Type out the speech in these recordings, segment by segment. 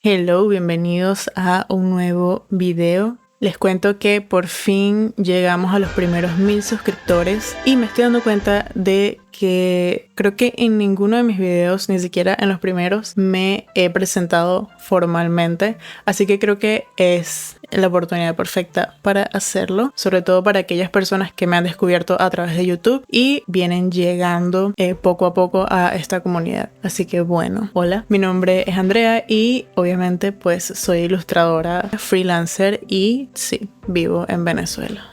Hello, bienvenidos a un nuevo video. Les cuento que por fin llegamos a los primeros 1000 suscriptores y me estoy dando cuenta de que creo que en ninguno de mis videos, ni siquiera en los primeros, me he presentado formalmente. Así que creo que es la oportunidad perfecta para hacerlo, sobre todo para aquellas personas que me han descubierto a través de YouTube y vienen llegando poco a poco a esta comunidad. Así que bueno, hola, mi nombre es Andrea y obviamente pues soy ilustradora freelancer y sí, vivo en Venezuela.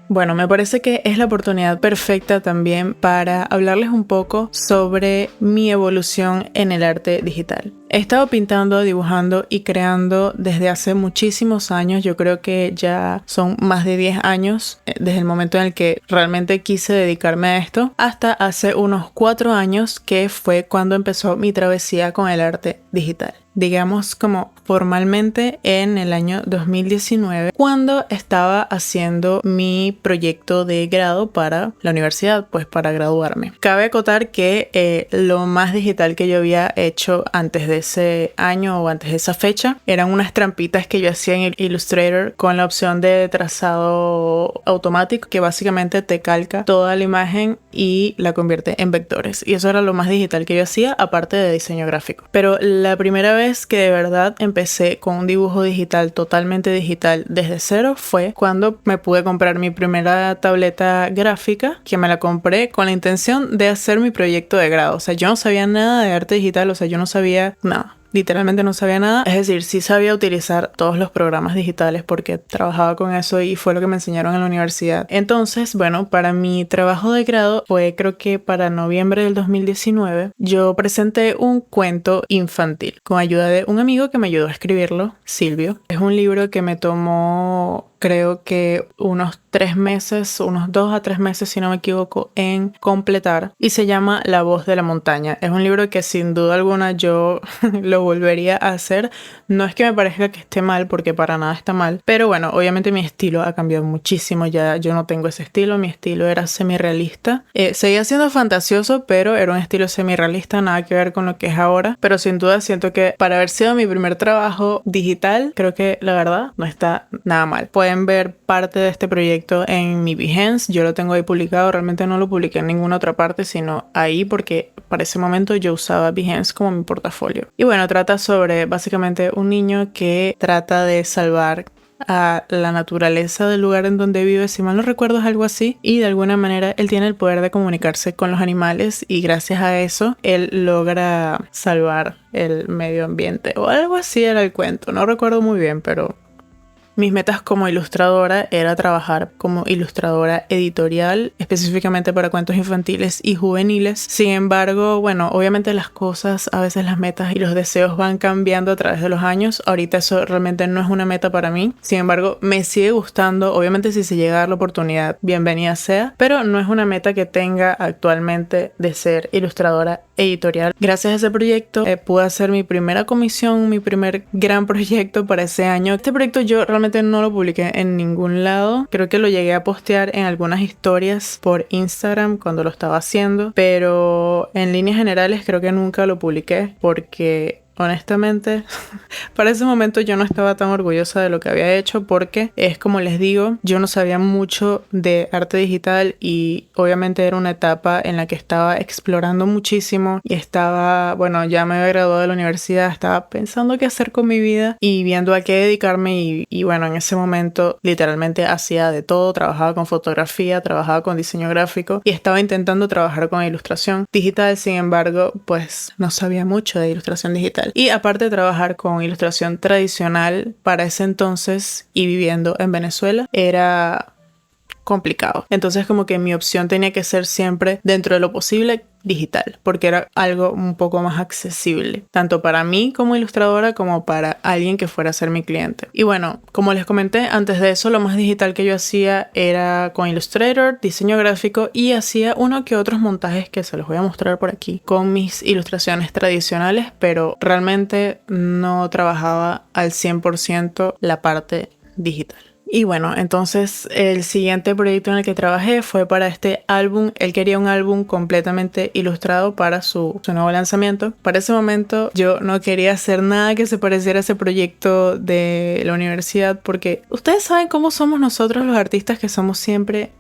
Bueno, me parece que es la oportunidad perfecta también para hablarles un poco sobre mi evolución en el arte digital. He estado pintando, dibujando y creando desde hace muchísimos años. Yo creo que ya son más de 10 años desde el momento en el que realmente quise dedicarme a esto, hasta hace unos 4 años que fue cuando empezó mi travesía con el arte digital. Digamos como formalmente en el año 2019, cuando estaba haciendo mi proyecto de grado para la universidad, pues para graduarme. Cabe acotar que lo más digital que yo había hecho antes de ese año o antes de esa fecha eran unas trampitas que yo hacía en el Illustrator con la opción de trazado automático, que básicamente te calca toda la imagen y la convierte en vectores. Y eso era lo más digital que yo hacía, aparte de diseño gráfico. Pero la primera vez que de verdad empecé con un dibujo digital, totalmente digital, desde cero, fue cuando me pude comprar mi primera tableta gráfica, que me la compré con la intención de hacer mi proyecto de grado. O sea, yo no sabía nada de arte digital, o sea, yo no sabía nada. Literalmente no sabía nada, es decir, sí sabía utilizar todos los programas digitales porque trabajaba con eso y fue lo que me enseñaron en la universidad. Entonces, bueno, para mi trabajo de grado fue, creo que para noviembre del 2019, yo presenté un cuento infantil con ayuda de un amigo que me ayudó a escribirlo, Silvio. Es un libro que me tomó, creo que unos 3 meses, unos 2 a 3 meses si no me equivoco, en completar, y se llama La voz de la montaña. Es un libro que sin duda alguna yo lo volvería a hacer. No es que me parezca que esté mal, porque para nada está mal, pero bueno, obviamente mi estilo ha cambiado muchísimo. Ya yo no tengo ese estilo, mi estilo era semi-realista. Seguía siendo fantasioso, pero era un estilo semi-realista, nada que ver con lo que es ahora, pero sin duda siento que para haber sido mi primer trabajo digital, creo que la verdad no está nada mal. Pueden ver parte de este proyecto en mi Behance, yo lo tengo ahí publicado. Realmente no lo publiqué en ninguna otra parte, sino ahí, porque para ese momento yo usaba Behance como mi portafolio. Y bueno, trata sobre básicamente un niño que trata de salvar a la naturaleza del lugar en donde vive, si mal no recuerdo es algo así, y de alguna manera él tiene el poder de comunicarse con los animales y gracias a eso él logra salvar el medio ambiente o algo así era el cuento, no recuerdo muy bien, pero mis metas como ilustradora era trabajar como ilustradora editorial, específicamente para cuentos infantiles y juveniles. Sin embargo, bueno, obviamente las cosas, a veces las metas y los deseos van cambiando a través de los años. Ahorita eso realmente no es una meta para mí. Sin embargo, me sigue gustando. Obviamente si se llega a dar la oportunidad, bienvenida sea. Pero no es una meta que tenga actualmente de ser ilustradora editorial. Gracias a ese proyecto pude hacer mi primera comisión, mi primer gran proyecto para ese año. Este proyecto yo realmente no lo publiqué en ningún lado. Creo que lo llegué a postear en algunas historias por Instagram cuando lo estaba haciendo, pero en líneas generales creo que nunca lo publiqué porque honestamente, para ese momento yo no estaba tan orgullosa de lo que había hecho porque es como les digo, yo no sabía mucho de arte digital y obviamente era una etapa en la que estaba explorando muchísimo y estaba, bueno, ya me había graduado de la universidad, estaba pensando qué hacer con mi vida y viendo a qué dedicarme y bueno, en ese momento literalmente hacía de todo, trabajaba con fotografía, trabajaba con diseño gráfico y estaba intentando trabajar con ilustración digital. Sin embargo, pues no sabía mucho de ilustración digital. Y aparte de trabajar con ilustración tradicional para ese entonces y viviendo en Venezuela, era complicado. Entonces como que mi opción tenía que ser siempre, dentro de lo posible, digital, porque era algo un poco más accesible, tanto para mí como ilustradora como para alguien que fuera a ser mi cliente. Y bueno, como les comenté, antes de eso lo más digital que yo hacía era con Illustrator, diseño gráfico y hacía uno que otros montajes que se los voy a mostrar por aquí con mis ilustraciones tradicionales, pero realmente no trabajaba al 100% la parte digital. Y bueno, entonces el siguiente proyecto en el que trabajé fue para este álbum. Él quería un álbum completamente ilustrado para su nuevo lanzamiento. Para ese momento yo no quería hacer nada que se pareciera a ese proyecto de la universidad, porque ustedes saben cómo somos nosotros los artistas, que somos siempre,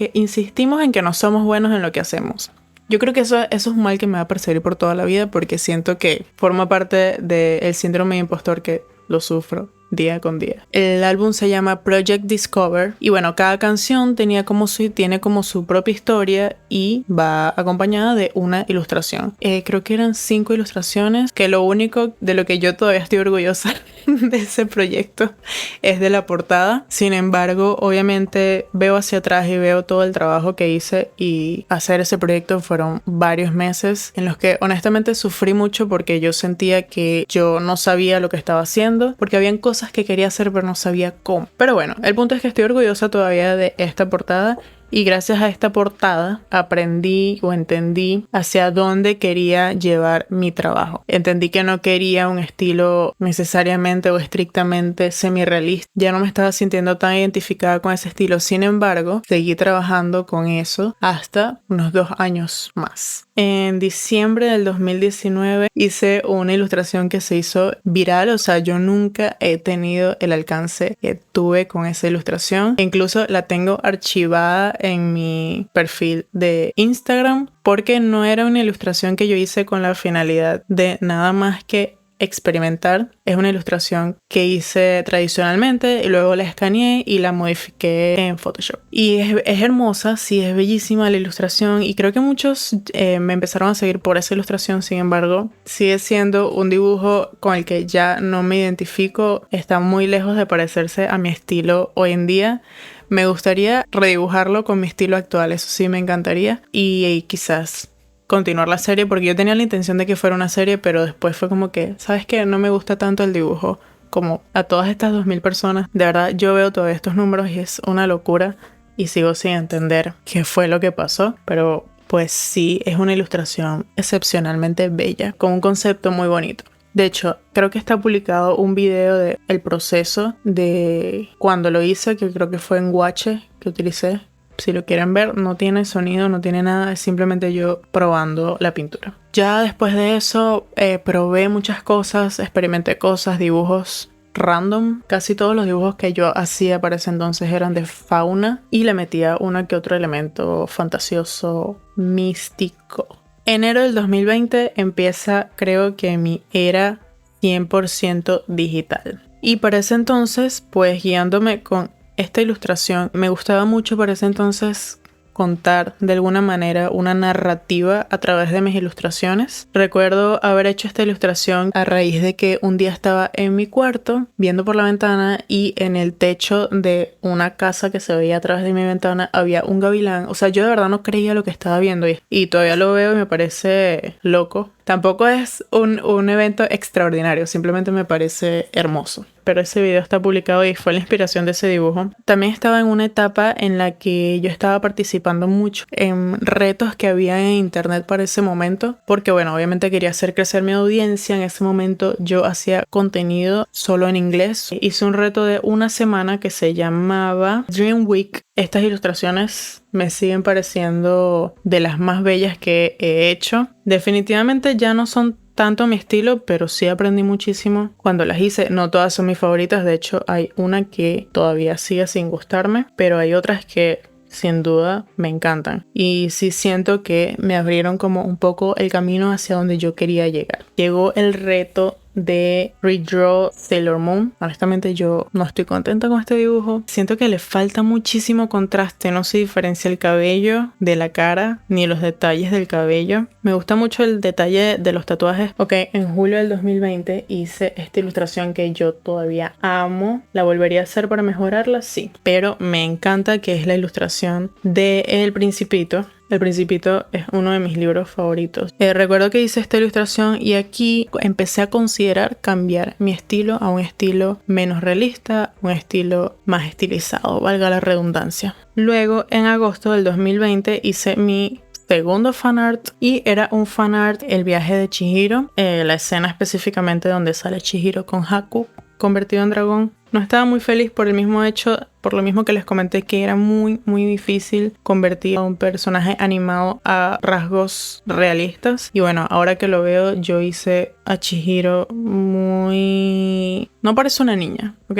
que insistimos en que no somos buenos en lo que hacemos. Yo creo que eso es un mal que me va a perseguir por toda la vida, porque siento que forma parte del síndrome de impostor, que lo sufro día con día. El álbum se llama Project Discover y bueno, cada canción tiene como su propia historia y va acompañada de una ilustración. Creo que eran 5 ilustraciones, que lo único de lo que yo todavía estoy orgullosa de ese proyecto es de la portada. Sin embargo, obviamente veo hacia atrás y veo todo el trabajo que hice, y hacer ese proyecto fueron varios meses en los que honestamente sufrí mucho, porque yo sentía que yo no sabía lo que estaba haciendo, porque habían cosas que quería hacer pero no sabía cómo. Pero bueno, el punto es que estoy orgullosa todavía de esta portada, y gracias a esta portada aprendí o entendí hacia dónde quería llevar mi trabajo. Entendí que no quería un estilo necesariamente o estrictamente semi-realista. Ya no me estaba sintiendo tan identificada con ese estilo. Sin embargo, seguí trabajando con eso hasta unos 2 años más. En diciembre del 2019 hice una ilustración que se hizo viral. O sea, yo nunca he tenido el alcance que tuve con esa ilustración. Incluso la tengo archivada en mi perfil de Instagram, porque no era una ilustración que yo hice con la finalidad de nada más que experimentar. Es una ilustración que hice tradicionalmente y luego la escaneé y la modifiqué en Photoshop. Y es hermosa, sí, es bellísima la ilustración, y creo que muchos me empezaron a seguir por esa ilustración. Sin embargo, sigue siendo un dibujo con el que ya no me identifico. Está muy lejos de parecerse a mi estilo hoy en día. Me gustaría redibujarlo con mi estilo actual, eso sí me encantaría, y quizás continuar la serie, porque yo tenía la intención de que fuera una serie, pero después fue como que, ¿sabes qué? No me gusta tanto el dibujo como a todas estas 2000 personas. De verdad, yo veo todos estos números y es una locura, y sigo sin entender qué fue lo que pasó, pero pues sí, es una ilustración excepcionalmente bella, con un concepto muy bonito. De hecho, creo que está publicado un video de el proceso de cuando lo hice, que creo que fue en Guache que utilicé. Si lo quieren ver, no tiene sonido, no tiene nada, es simplemente yo probando la pintura. Ya después de eso, probé muchas cosas, experimenté cosas, dibujos random. Casi todos los dibujos que yo hacía para ese entonces eran de fauna, y le metía uno que otro elemento fantasioso, místico. Enero del 2020 empieza, creo que mi era 100% digital. Y para ese entonces, pues guiándome con esta ilustración, me gustaba mucho para ese entonces contar de alguna manera una narrativa a través de mis ilustraciones. Recuerdo haber hecho esta ilustración a raíz de que un día estaba en mi cuarto viendo por la ventana, y en el techo de una casa que se veía a través de mi ventana había un gavilán. O sea, yo de verdad no creía lo que estaba viendo, y todavía lo veo y me parece loco. Tampoco es un evento extraordinario, simplemente me parece hermoso. Pero ese video está publicado y fue la inspiración de ese dibujo. También estaba en una etapa en la que yo estaba participando mucho en retos que había en internet para ese momento, porque bueno, obviamente quería hacer crecer mi audiencia. En ese momento yo hacía contenido solo en inglés. Hice un reto de una semana que se llamaba Dream Week. Estas ilustraciones me siguen pareciendo de las más bellas que he hecho. Definitivamente ya no son tanto mi estilo, pero sí aprendí muchísimo cuando las hice. No todas son mis favoritas, de hecho hay una que todavía sigue sin gustarme, pero hay otras que sin duda me encantan, y sí siento que me abrieron como un poco el camino hacia donde yo quería llegar. Llegó el reto de Redraw Sailor Moon. Honestamente yo no estoy contenta con este dibujo. Siento que le falta muchísimo contraste. No se diferencia el cabello de la cara ni los detalles del cabello. Me gusta mucho el detalle de los tatuajes. Ok, en julio del 2020 hice esta ilustración que yo todavía amo. ¿La volvería a hacer para mejorarla? Sí, pero me encanta, que es la ilustración de El Principito. El Principito es uno de mis libros favoritos. Recuerdo que hice esta ilustración y aquí empecé a considerar cambiar mi estilo a un estilo menos realista, un estilo más estilizado, valga la redundancia. Luego, en agosto del 2020, hice mi segundo fanart, y era un fanart el viaje de Chihiro, la escena específicamente donde sale Chihiro con Haku convertido en dragón. No estaba muy feliz por lo mismo que les comenté, que era muy difícil convertir a un personaje animado a rasgos realistas. Y bueno, ahora que lo veo, yo hice a Chihiro muy... No parece una niña, ¿ok?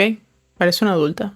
Parece una adulta.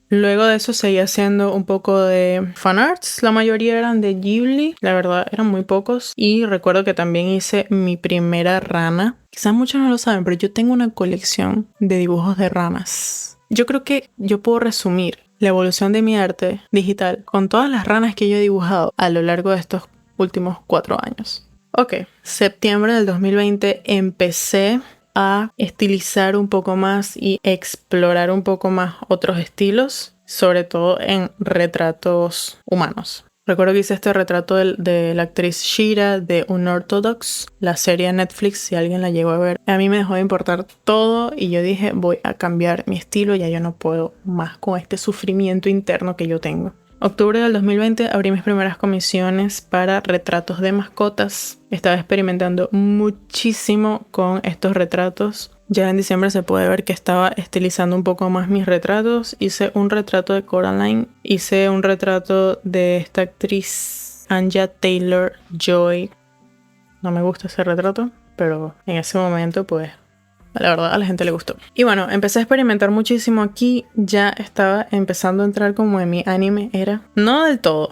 Luego de eso seguí haciendo un poco de fanarts. La mayoría eran de Ghibli. La verdad, eran muy pocos. Y recuerdo que también hice mi primera rana. Quizás muchos no lo saben, pero yo tengo una colección de dibujos de ranas. Yo creo que yo puedo resumir la evolución de mi arte digital con todas las ranas que yo he dibujado a lo largo de estos últimos 4 años. Ok, septiembre del 2020 empecé a estilizar un poco más y explorar un poco más otros estilos, sobre todo en retratos humanos. Recuerdo que hice este retrato de la actriz Shira de Unorthodox, la serie de Netflix, si alguien la llegó a ver. A mí me dejó de importar todo y yo dije, voy a cambiar mi estilo, ya yo no puedo más con este sufrimiento interno que yo tengo. Octubre del 2020 abrí mis primeras comisiones para retratos de mascotas. Estaba experimentando muchísimo con estos retratos. Ya en diciembre se puede ver que estaba estilizando un poco más mis retratos. Hice un retrato de Coraline. Hice un retrato de esta actriz Anya Taylor-Joy. No me gusta ese retrato, pero en ese momento pues... La verdad, a la gente le gustó. Y bueno, empecé a experimentar muchísimo aquí. Ya estaba empezando a entrar como en mi anime era. No del todo,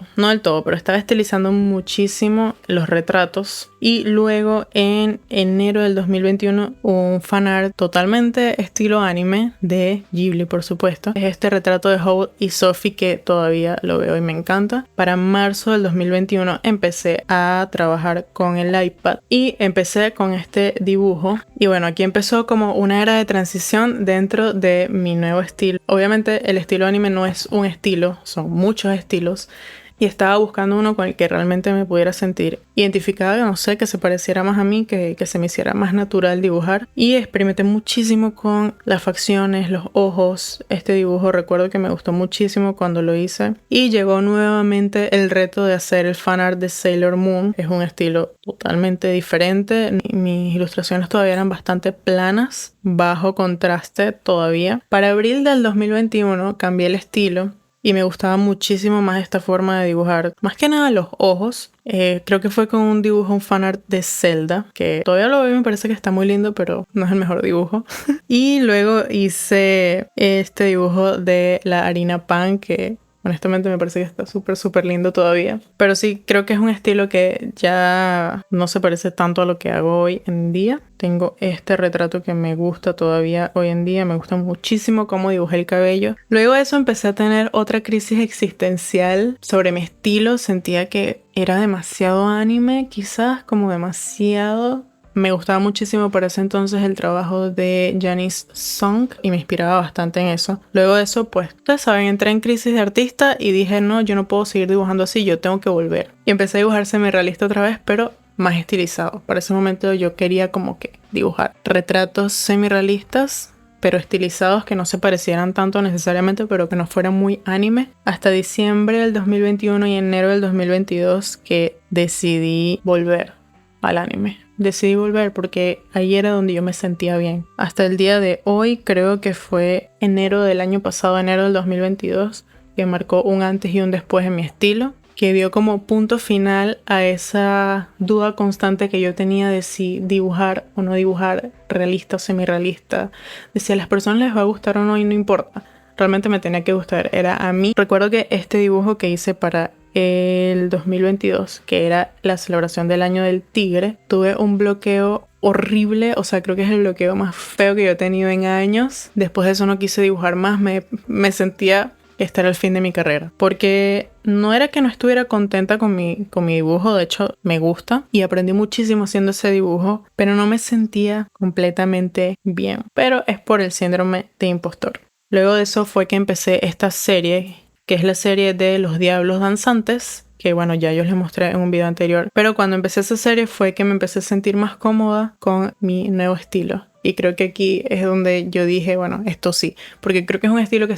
pero estaba estilizando muchísimo los retratos. Y luego en enero del 2021, un fanart totalmente estilo anime de Ghibli, por supuesto. Es este retrato de Howl y Sophie que todavía lo veo y me encanta. Para marzo del 2021 empecé a trabajar con el iPad y empecé con este dibujo. Y bueno, aquí empezó como una era de transición dentro de mi nuevo estilo. Obviamente el estilo anime no es un estilo, son muchos estilos. Y estaba buscando uno con el que realmente me pudiera sentir identificada, no sé, que se pareciera más a mí, que se me hiciera más natural dibujar. Y experimenté muchísimo con las facciones, los ojos. Este dibujo recuerdo que me gustó muchísimo cuando lo hice. Y llegó nuevamente el reto de hacer el fanart de Sailor Moon. Es un estilo totalmente diferente. Mis ilustraciones todavía eran bastante planas, bajo contraste todavía. Para abril del 2021 cambié el estilo. Y me gustaba muchísimo más esta forma de dibujar. Más que nada los ojos. Creo que fue con un dibujo, un fanart de Zelda. Que todavía lo veo y me parece que está muy lindo, pero no es el mejor dibujo. Y luego hice este dibujo de la harina pan que... Honestamente me parece que está súper lindo todavía. Pero sí, creo que es un estilo que ya no se parece tanto a lo que hago hoy en día. Tengo este retrato que me gusta todavía hoy en día. Me gusta muchísimo cómo dibujé el cabello. Luego de eso empecé a tener otra crisis existencial sobre mi estilo. Sentía que era demasiado anime, quizás como demasiado... Me gustaba muchísimo para ese entonces el trabajo de Janice Song y me inspiraba bastante en eso. Luego de eso, pues, ustedes saben, entré en crisis de artista y dije, no, yo no puedo seguir dibujando así, yo tengo que volver. Y empecé a dibujar semi-realista otra vez, pero más estilizado. Para ese momento yo quería como que dibujar retratos semi-realistas, pero estilizados que no se parecieran tanto necesariamente, pero que no fueran muy anime. Hasta diciembre del 2021 y enero del 2022 que decidí volver al anime. Decidí volver porque ahí era donde yo me sentía bien. Hasta el día de hoy, creo que fue enero del año pasado, enero del 2022, que marcó un antes y un después en mi estilo, que dio como punto final a esa duda constante que yo tenía de si dibujar o no dibujar, realista o semi-realista, de si a las personas les va a gustar o no y no importa. Realmente me tenía que gustar, era a mí. Recuerdo que este dibujo que hice para el 2022, que era la celebración del año del tigre, tuve un bloqueo horrible, o sea, creo que es el bloqueo más feo que yo he tenido en años. Después de eso no quise dibujar más, me sentía que este era el fin de mi carrera, porque no era que no estuviera contenta con mi dibujo, de hecho me gusta y aprendí muchísimo haciendo ese dibujo, pero no me sentía completamente bien, pero es por el síndrome de impostor. Luego de eso fue que empecé esta serie, que es la serie de Los Diablos Danzantes, que bueno, ya yo les mostré en un video anterior. Pero cuando empecé esa serie fue que me empecé a sentir más cómoda con mi nuevo estilo. Y creo que aquí es donde yo dije, bueno, esto sí. Porque creo que es un estilo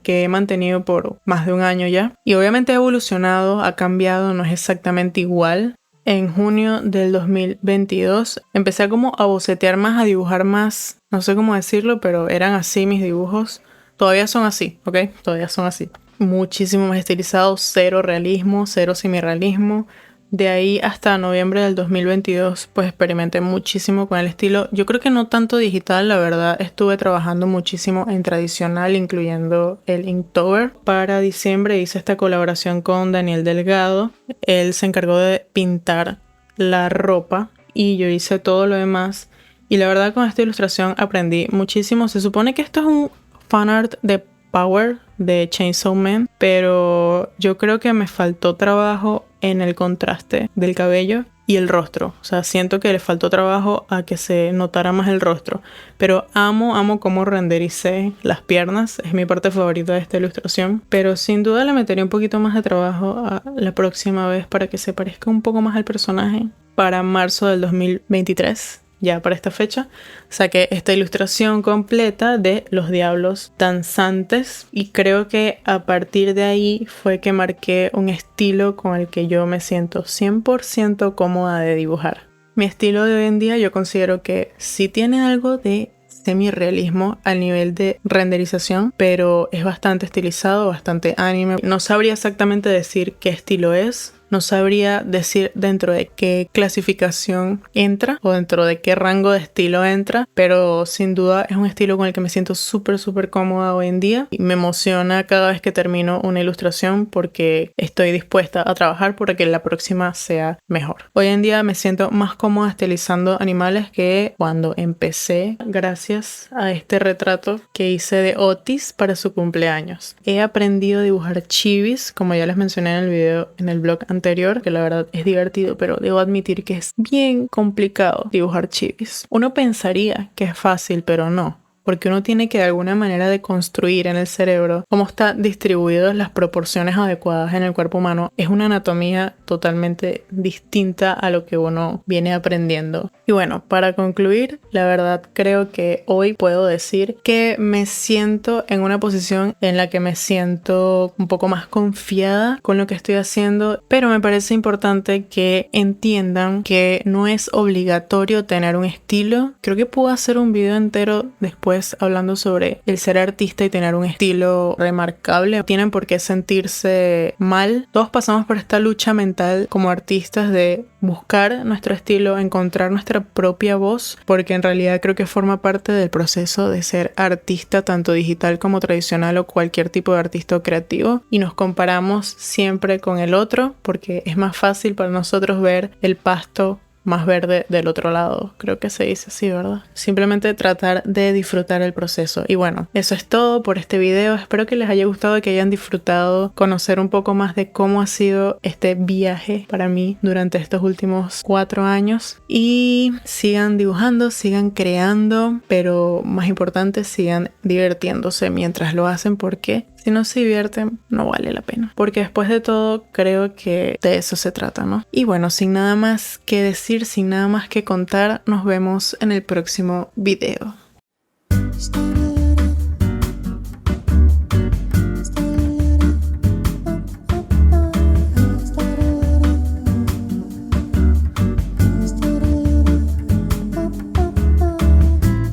que he mantenido por más de un año ya. Y obviamente ha evolucionado, ha cambiado, no es exactamente igual. en junio del 2022. Empecé como a bocetear más, a dibujar más, no sé cómo decirlo, pero eran así mis dibujos. Todavía son así, ¿ok? Todavía son así. Muchísimo más estilizados, cero realismo, cero semirrealismo. De ahí hasta noviembre del 2022, pues experimenté muchísimo con el estilo. Yo creo que no tanto digital, la verdad. Estuve trabajando muchísimo en tradicional, incluyendo el Inktober. Para diciembre hice esta colaboración con Daniel Delgado. Él se encargó de pintar la ropa y yo hice todo lo demás. Y la verdad, con esta ilustración aprendí muchísimo. Se supone que esto es un fanart de Power de Chainsaw Man, pero yo creo que me faltó trabajo en el contraste del cabello y el rostro. O sea, siento que le faltó trabajo a que se notara más el rostro. Pero amo cómo rendericé las piernas. Es mi parte favorita de esta ilustración. Pero sin duda le metería un poquito más de trabajo a la próxima vez para que se parezca un poco más al personaje. Para marzo del 2023. Ya para esta fecha saqué esta ilustración completa de los diablos danzantes y creo que a partir de ahí fue que marqué un estilo con el que yo me siento 100% cómoda de dibujar. Mi estilo de hoy en día yo considero que sí tiene algo de semi-realismo al nivel de renderización, pero es bastante estilizado, bastante anime. No sabría exactamente decir qué estilo es. No sabría decir dentro de qué clasificación entra o dentro de qué rango de estilo entra, pero sin duda es un estilo con el que me siento súper cómoda hoy en día y me emociona cada vez que termino una ilustración porque estoy dispuesta a trabajar para que la próxima sea mejor. Hoy en día me siento más cómoda estilizando animales que cuando empecé, gracias a este retrato que hice de Otis para su cumpleaños. He aprendido a dibujar chivis, como ya les mencioné en el video, en el blog anterior, que la verdad es divertido, pero debo admitir que es bien complicado dibujar chivis. Uno pensaría que es fácil, pero no. Porque uno tiene que de alguna manera de construir en el cerebro cómo están distribuidas las proporciones adecuadas en el cuerpo humano. Es una anatomía totalmente distinta a lo que uno viene aprendiendo. Y bueno, para concluir, la verdad creo que hoy puedo decir que me siento en una posición en la que me siento un poco más confiada con lo que estoy haciendo, pero me parece importante que entiendan que no es obligatorio tener un estilo. Creo que puedo hacer un video entero después hablando sobre el ser artista y tener un estilo remarcable. Tienen por qué sentirse mal. Todos pasamos por esta lucha mental como artistas de buscar nuestro estilo, encontrar nuestra propia voz, porque en realidad creo que forma parte del proceso de ser artista, tanto digital como tradicional o cualquier tipo de artista o creativo, y nos comparamos siempre con el otro porque es más fácil para nosotros ver el pasto más verde del otro lado. Creo que se dice así, ¿verdad? Simplemente tratar de disfrutar el proceso. Y bueno, eso es todo por este video. Espero que les haya gustado y que hayan disfrutado conocer un poco más de cómo ha sido este viaje para mí durante estos últimos 4 años. Y sigan dibujando, sigan creando, pero más importante, sigan divirtiéndose mientras lo hacen, porque si no se divierten, no vale la pena. Porque después de todo, creo que de eso se trata, ¿no? Y bueno, sin nada más que decir, sin nada más que contar, nos vemos en el próximo video.